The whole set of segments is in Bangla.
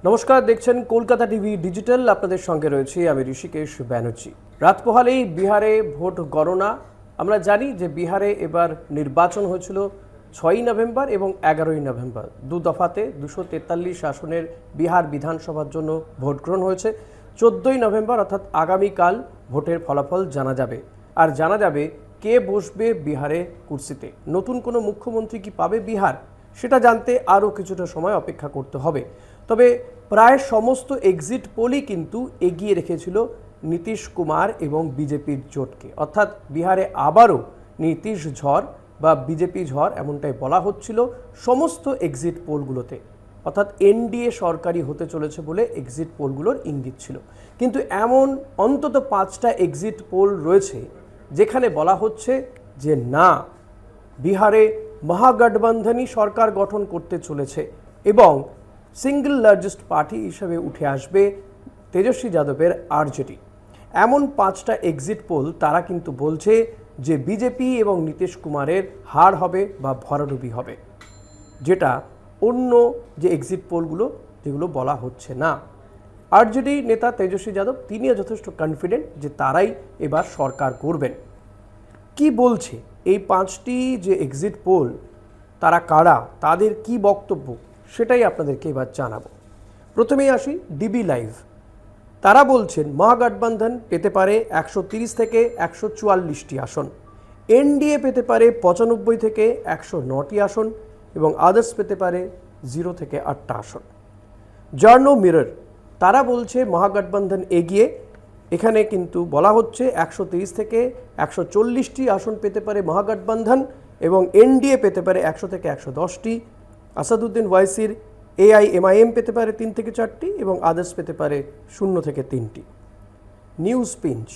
নমস্কার, দেখছেন কলকাতা টিভি ডিজিটাল। আপনাদের সঙ্গে রয়েছে আমি ঋষিকেশ ব্যানার্জি। রাত পোহালেই বিহারে ভোট গণনা। আমরা জানি যে বিহারে এবার নির্বাচন হয়েছিল 6ই নভেম্বর এবং 11ই নভেম্বর। দু দফাতে 243 আসনের বিহার বিধানসভার জন্য ভোট গ্রহণ হয়েছে। 14ই নভেম্বর অর্থাৎ আগামীকাল ভোটের ফলাফল জানা যাবে, আর জানা যাবে কে বসবে বিহারে কুর্সিতে। নতুন কোনো মুখ্যমন্ত্রী কি পাবে বিহার, সেটা জানতে আরও কিছুটা সময় অপেক্ষা করতে হবে। তবে প্রায় সমস্ত এক্সিট পোলই কিন্তু এগিয়ে রেখেছিল নীতিশ কুমার এবং বিজেপির জোটকে, অর্থাৎ বিহারে আবারও নীতিশ ঝড় বা বিজেপি ঝড় এমনটাই বলা হচ্ছিল সমস্ত এক্সিট পোলগুলোতে, অর্থাৎ এনডিএ সরকারি হতে চলেছে বলে এক্সিট পোলগুলোর ইঙ্গিত ছিল। কিন্তু এমন অন্তত 5টা এক্সিট পোল রয়েছে যেখানে বলা হচ্ছে যে না, বিহারে মহাগঠবন্ধনই সরকার গঠন করতে চলেছে এবং সিঙ্গল লার্জেস্ট পার্টি হিসেবে উঠে আসবে তেজস্বী যাদবের আরজেডি। এমন 5টা এক্সিট পোল তারা কিন্তু বলছে যে বিজেপি এবং নীতিশ কুমারের হার হবে বা ভরাডুবি হবে, যেটা অন্য যে এক্সিট পোলগুলো যেগুলো বলা হচ্ছে না। আরজেডি নেতা তেজস্বী যাদব তিনিও যথেষ্ট কনফিডেন্ট যে তারাই এবার সরকার করবেন। কি বলছে এই 5টি যে এক্সিট পোল, তারা কারা, তাদের কি বক্তব্য, সেটাই আপনাদেরকে এবার জানাবো। প্রথমেই আসি ডিবি লাইভ। তারা বলছেন মহাগঠবন্ধন পেতে পারে 130 থেকে 144টি আসন, এনডিএ পেতে পারে 95 থেকে 109টি আসন এবং আদার্স পেতে পারে 0 থেকে 8টা আসন। জার্নো মিরর তারা বলছে মহাগঠবন্ধন এগিয়ে। এখানে কিন্তু বলা হচ্ছে 130 থেকে 140টি আসন পেতে পারে মহাগঠবন্ধন এবং এনডিএ পেতে পারে 100 থেকে 110টি। আসাদুদ্দিন ওয়াইসির এআইএমআইএম পেতে পারে 3 থেকে 4টি এবং আদার্স পেতে পারে 0 থেকে 3টি। নিউজ পিঞ্চ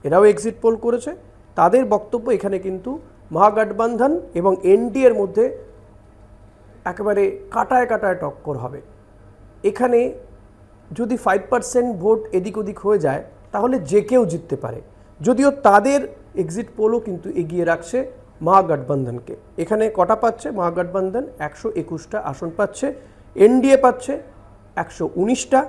এরাও এক্সিট পোল করেছে। তাদের বক্তব্য এখানে কিন্তু মহাগঠবন্ধন এবং এনডিএর মধ্যে একেবারে কাটায় কাটায় টক্কর হবে। এখানে যদি 5% ভোট এদিক ওদিক হয়ে যায় তাহলে যে কেউ জিততে পারে, যদিও তাদের এক্সিট পোলও কিন্তু এগিয়ে রাখছে মহাগঠবন্ধনকে। এখানে কটা পাচ্ছে মহাগঠবন্ধন? 121টা আসন পাচ্ছে, এনডিএ পাচ্ছে 119টা,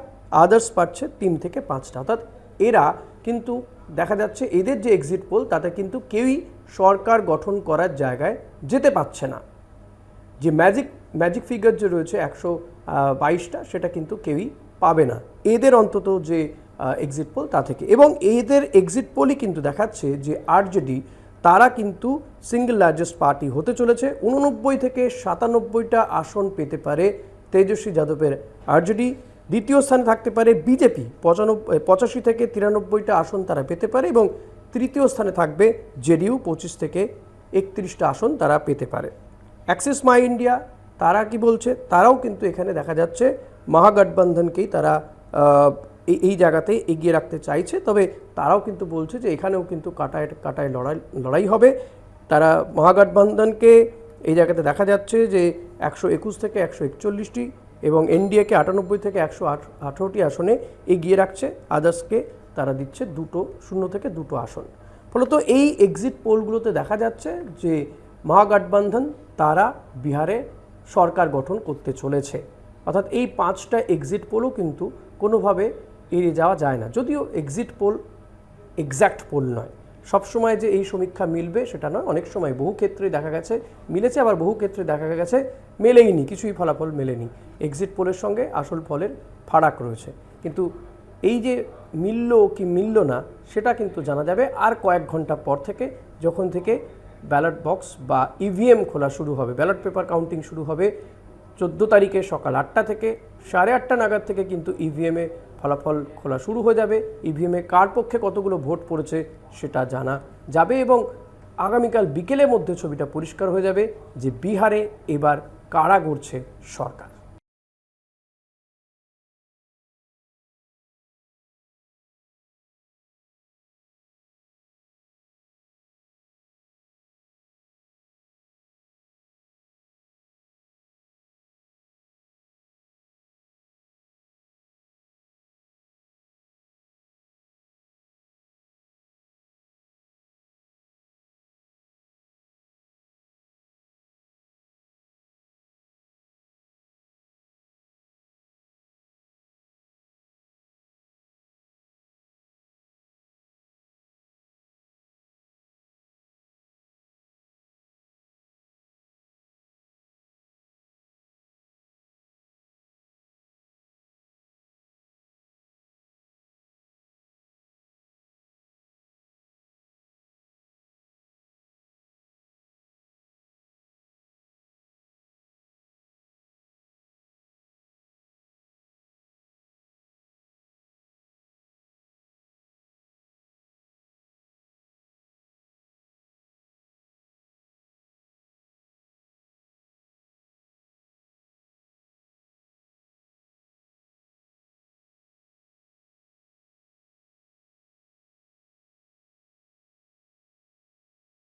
আদার্স পাচ্ছে 3 থেকে 5টা। অর্থাৎ এরা কিন্তু দেখা যাচ্ছে এদের যে এক্সিট পোল তাতে কিন্তু কেউই সরকার গঠন করার জায়গায় যেতে পারছে না। যে ম্যাজিক ফিগার যে রয়েছে 122টা, সেটা কিন্তু কেউই পাবে না এদের অন্তত যে এক্সিট পোল তা থেকে। এবং এদের এক্সিট পোলই কিন্তু দেখাচ্ছে যে আরজেডি তারা কিন্তু সিঙ্গল লার্জেস্ট পার্টি হতে চলেছে। 89 থেকে 97টা আসন পেতে পারে তেজস্বী যাদবের আরজেডি। দ্বিতীয় স্থানে থাকতে পারে বিজেপি, 85 থেকে 93টা আসন তারা পেতে পারে এবং তৃতীয় স্থানে থাকবে জেডিইউ, 25 থেকে 31টা আসন তারা পেতে পারে। অ্যাক্সিস মাই ইন্ডিয়া তারা কি বলছে? তারাও কিন্তু এখানে দেখা যাচ্ছে মহাগঠবন্ধনকেই তারা এই জায়গাতে এগিয়ে রাখতে চাইছে। তবে তারাও কিন্তু বলছে যে এখানেও কিন্তু কাটায় কাটায় লড়াই হবে। তারা মহাগঠবন্ধনকে এই জায়গাতে দেখা যাচ্ছে যে 121 থেকে 141টি এবং এনডিএকে 98 থেকে 118টি আসনে এগিয়ে রাখছে, আদার্সকে তারা দিচ্ছে 0 থেকে 2টো আসন। ফলত এই এক্সিট পোলগুলোতে দেখা যাচ্ছে যে মহাগঠবন্ধন তারা বিহারে সরকার গঠন করতে চলেছে। অর্থাৎ এই 5টা এক্সিট পোলও কিন্তু কোনোভাবে এড়িয়ে যাওয়া যায় না। যদিও এক্সিট পোল এক্স্যাক্ট পোল নয়, সবসময় যে এই সমীক্ষা মিলবে সেটা নয়। অনেক সময় বহু ক্ষেত্রে দেখা গেছে মিলেছে, আবার বহু ক্ষেত্রে দেখা গেছে মেলেইনি, কিছুই ফলাফল মেলেনি। এক্সিট পোলের সঙ্গে আসল ফলের ফারাক রয়েছে। কিন্তু এই যে মিলল কি মিলল না সেটা কিন্তু জানা যাবে আর কয়েক ঘন্টা পর থেকে, যখন থেকে ব্যালট বক্স বা ইভিএম খোলা শুরু হবে, ব্যালট পেপার কাউন্টিং শুরু হবে 14 তারিখে সকাল 8টা থেকে। 8:30 নাগাদ থেকে কিন্তু ইভিএমে ফলাফল খোলা শুরু হয়ে যাবে। ইভিএমে কার পক্ষে কতগুলো ভোট পড়েছে সেটা জানা যাবে এবং আগামীকাল বিকেলের মধ্যে ছবিটা পরিষ্কার হয়ে যাবে যে বিহারে এবার কারা গড়ছে সরকার।